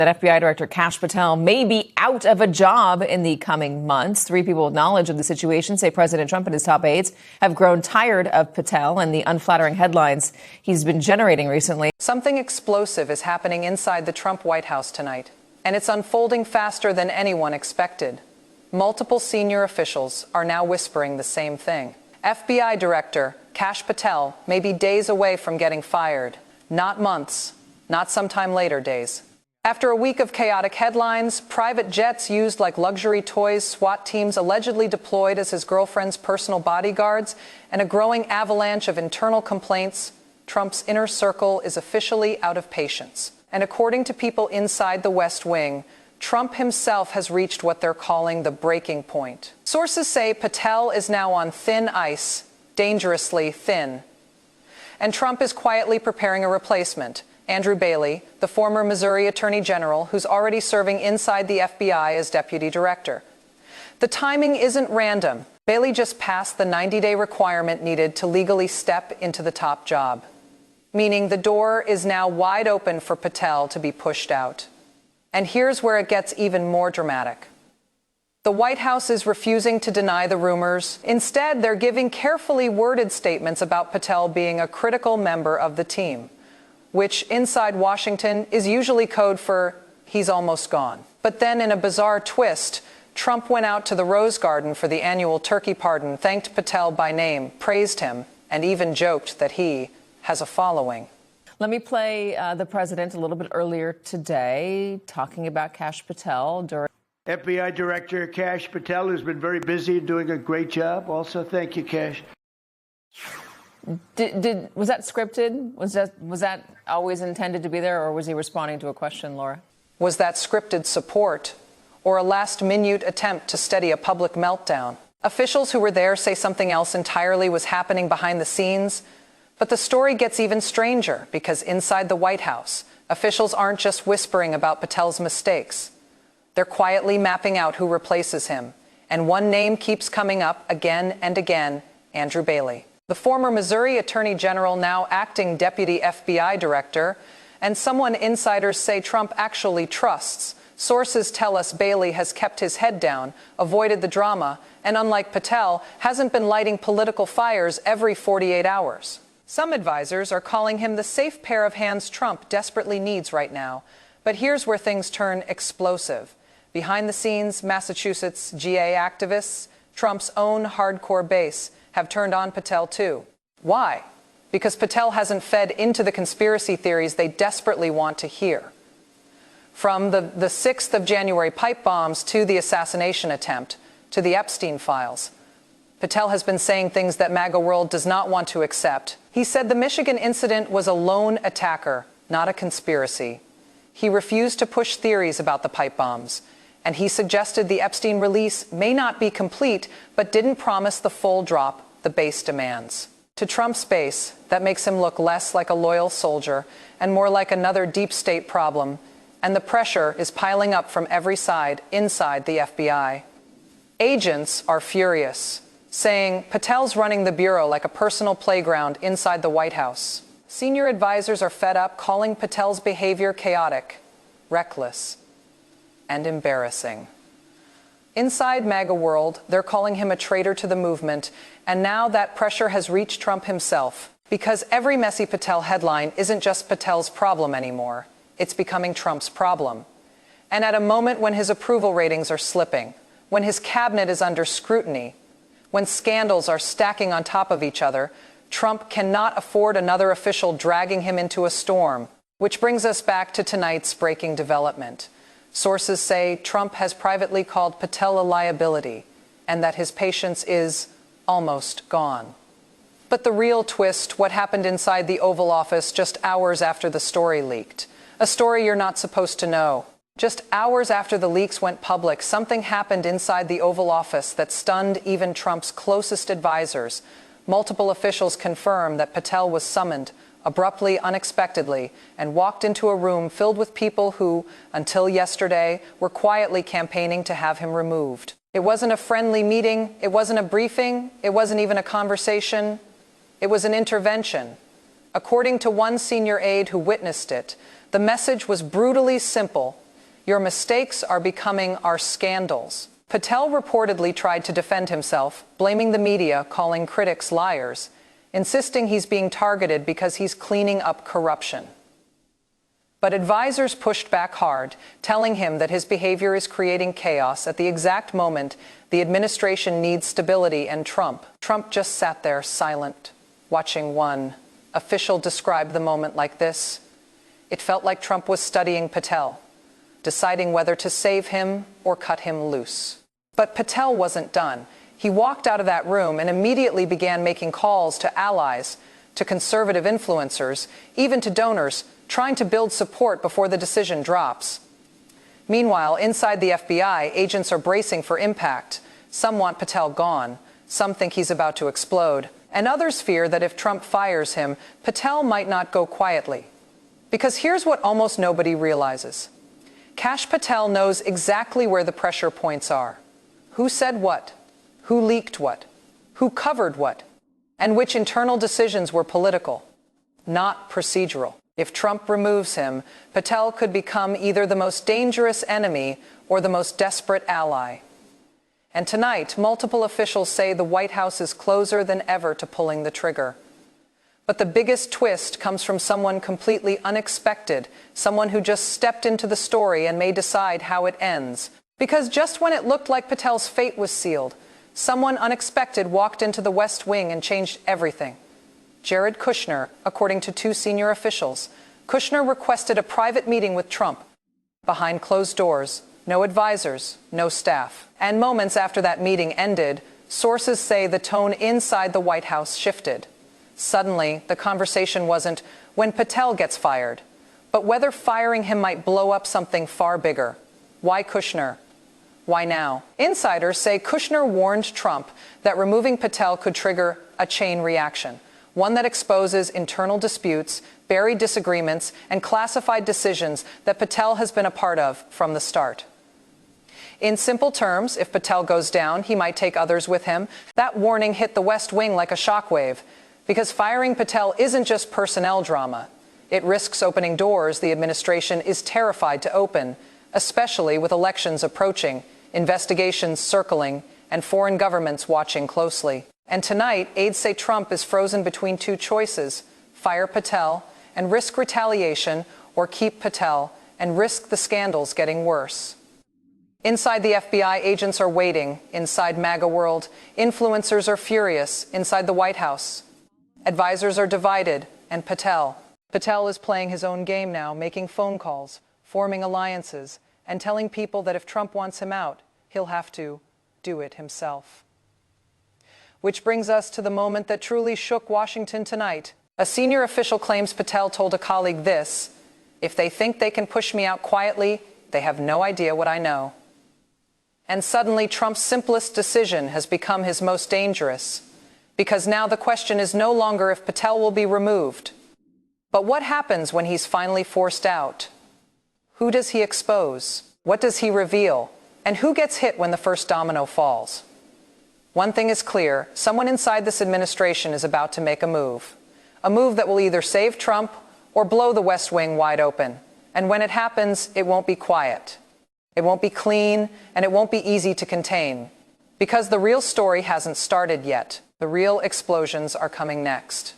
That FBI Director Kash Patel may be out of a job in the coming months. Three people with knowledge of the situation say President Trump and his top aides have grown tired of Patel and the unflattering headlines he's been generating recently. Something explosive is happening inside the Trump White House tonight, and it's unfolding faster than anyone expected. Multiple senior officials are now whispering the same thing. FBI Director Kash Patel may be days away from getting fired, not months, not sometime later days. After a week of chaotic headlines, private jets used like luxury toys, SWAT teams allegedly deployed as his girlfriend's personal bodyguards, and a growing avalanche of internal complaints, Trump's inner circle is officially out of patience. And according to people inside the West Wing, Trump himself has reached what they're calling the breaking point. Sources say Patel is now on thin ice, dangerously thin. And Trump is quietly preparing a replacement. Andrew Bailey, the former Missouri Attorney General, who's already serving inside the FBI as Deputy Director. The timing isn't random. Bailey just passed the 90-day requirement needed to legally step into the top job, meaning the door is now wide open for Patel to be pushed out. And here's where it gets even more dramatic. The White House is refusing to deny the rumors. Instead, they're giving carefully worded statements about Patel being a critical member of the team, which inside Washington is usually code for he's almost gone. But then in a bizarre twist, Trump went out to the Rose Garden for the annual turkey pardon, thanked Patel by name, praised him, and even joked that he has a following. Let me play the president a little bit earlier today talking about Kash Patel during FBI Director Kash Patel has been very busy and doing a great job. Also, thank you, Kash. Was that scripted? Was that always intended to be there, or was he responding to a question, Laura? Was that scripted support or a last-minute attempt to steady a public meltdown? Officials who were there say something else entirely was happening behind the scenes. But the story gets even stranger because inside the White House, officials aren't just whispering about Patel's mistakes. They're quietly mapping out who replaces him. And one name keeps coming up again and again, Andrew Bailey. The former Missouri Attorney General, now acting Deputy FBI Director, and someone insiders say Trump actually trusts. Sources tell us Bailey has kept his head down, avoided the drama, and unlike Patel, hasn't been lighting political fires every 48 hours. Some advisors are calling him the safe pair of hands Trump desperately needs right now. But here's where things turn explosive. Behind the scenes, Massachusetts GA activists, Trump's own hardcore base, have turned on Patel too. Why? Because Patel hasn't fed into the conspiracy theories they desperately want to hear. From the 6th of January pipe bombs to the assassination attempt to the Epstein files, Patel has been saying things that MAGA world does not want to accept. He said the Michigan incident was a lone attacker, not a conspiracy. He refused to push theories about the pipe bombs. And he suggested the Epstein release may not be complete, but didn't promise the full drop the base demands. To Trump's base, that makes him look less like a loyal soldier and more like another deep state problem. And the pressure is piling up from every side inside the FBI. Agents are furious, saying Patel's running the bureau like a personal playground inside the White House. Senior advisors are fed up, calling Patel's behavior chaotic, reckless, and embarrassing. Inside MAGA world, they're calling him a traitor to the movement, and now that pressure has reached Trump himself. Because every messy Patel headline isn't just Patel's problem anymore. It's becoming Trump's problem. And at a moment when his approval ratings are slipping, when his cabinet is under scrutiny, when scandals are stacking on top of each other, Trump cannot afford another official dragging him into a storm. Which brings us back to tonight's breaking development. Sources say Trump has privately called Patel a liability and that his patience is almost gone. But the real twist, what happened inside the Oval Office just hours after the story leaked. A story you're not supposed to know. Just hours after the leaks went public, something happened inside the Oval Office that stunned even Trump's closest advisors. Multiple officials confirm that Patel was summoned abruptly, unexpectedly, and walked into a room filled with people who, until yesterday, were quietly campaigning to have him removed. It wasn't a friendly meeting. It wasn't a briefing. It wasn't even a conversation. It was an intervention. According to one senior aide who witnessed it, the message was brutally simple. Your mistakes are becoming our scandals. Patel reportedly tried to defend himself, blaming the media, calling critics liars, insisting he's being targeted because he's cleaning up corruption. But advisors pushed back hard, telling him that his behavior is creating chaos at the exact moment the administration needs stability and Trump. Trump just sat there silent, watching. One official described the moment like this: "It felt like Trump was studying Patel, deciding whether to save him or cut him loose." But Patel wasn't done. He walked out of that room and immediately began making calls to allies, to conservative influencers, even to donors, trying to build support before the decision drops. Meanwhile, inside the FBI, agents are bracing for impact. Some want Patel gone. Some think he's about to explode. And others fear that if Trump fires him, Patel might not go quietly. Because here's what almost nobody realizes. Kash Patel knows exactly where the pressure points are. Who said what? Who leaked what? Who covered what? And which internal decisions were political, not procedural. If Trump removes him, Patel could become either the most dangerous enemy or the most desperate ally. And tonight, multiple officials say the White House is closer than ever to pulling the trigger. But the biggest twist comes from someone completely unexpected, someone who just stepped into the story and may decide how it ends. Because just when it looked like Patel's fate was sealed, someone unexpected walked into the West Wing and changed everything. Jared Kushner, according to two senior officials. Kushner requested a private meeting with Trump. Behind closed doors, no advisors, no staff. And moments after that meeting ended, sources say the tone inside the White House shifted. Suddenly, the conversation wasn't when Patel gets fired, but whether firing him might blow up something far bigger. Why Kushner? Why now? Insiders say Kushner warned Trump that removing Patel could trigger a chain reaction, one that exposes internal disputes, buried disagreements, and classified decisions that Patel has been a part of from the start. In simple terms, if Patel goes down, he might take others with him. That warning hit the West Wing like a shockwave, because firing Patel isn't just personnel drama. It risks opening doors the administration is terrified to open, especially with elections approaching, investigations circling, and foreign governments watching closely. And tonight, aides say Trump is frozen between two choices: fire Patel and risk retaliation, or keep Patel and risk the scandals getting worse. Inside the FBI, agents are waiting. Inside MAGA world, influencers are furious. Inside the White House, advisors are divided. And Patel is playing his own game now, making phone calls, forming alliances, and telling people that if Trump wants him out, he'll have to do it himself. Which brings us to the moment that truly shook Washington tonight. A senior official claims Patel told a colleague this: "If they think they can push me out quietly, they have no idea what I know." And suddenly, Trump's simplest decision has become his most dangerous. Because now the question is no longer if Patel will be removed, but what happens when he's finally forced out? Who does he expose? What does he reveal? And who gets hit when the first domino falls? One thing is clear: someone inside this administration is about to make a move that will either save Trump or blow the West Wing wide open. And when it happens, it won't be quiet. It won't be clean, and it won't be easy to contain. Because the real story hasn't started yet. The real explosions are coming next.